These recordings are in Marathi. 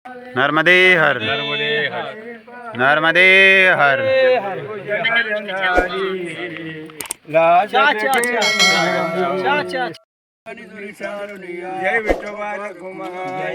नर्मदे हर नर्मदे हर जय विठोबा रखुमाई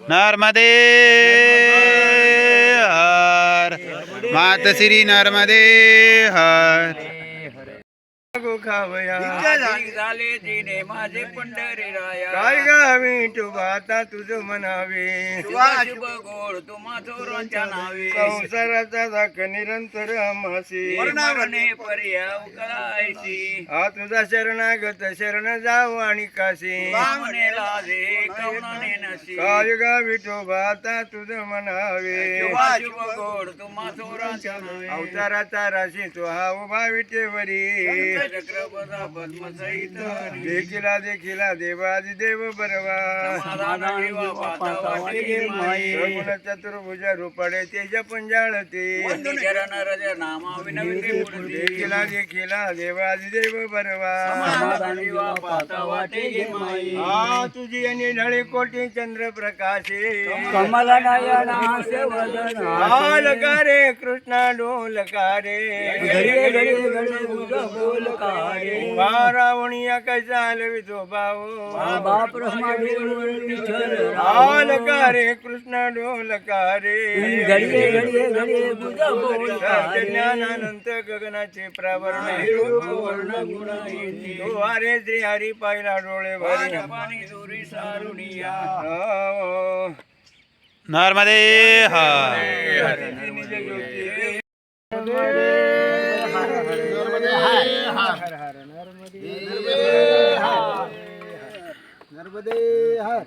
नर्मदे हर मात श्री नर्मदे हर झाले तिने माझे पंढरी राया काय गावी तुझा आता तुझ म्हणावे शुभ गोड तुम्हा चोरांच्या नावे संसाराचा दाख निरंतर आम्हासी मरणे पर्याव करायची हा तुझा शरणागत शरण जाऊ आणि काशी लाजे कवनाने नशी काय गावी तुझा आता तुझ म्हणावे शुभ गोड तुम्हा चोरांच्या नावे अवताराचा राशी तो हा उभा विटेवरी देखिला देखिला देवादी देव बरवा चतुर्भुज रूपडे तेज पंजाळते देखिला देखिला देवादी देव बरवा तुझी आणि ढळे कोटी चंद्र प्रकाशे लकारे कृष्णा डोलकारे रावणिया कैसा लवितो भाऊ बाप रे कृष्ण डोलकारे ज्ञानानंत गगनाचे प्रावरण अरे श्री हरी पाहिला डोळे भरी सारुनिया नर्मदे हर नर्मदे हर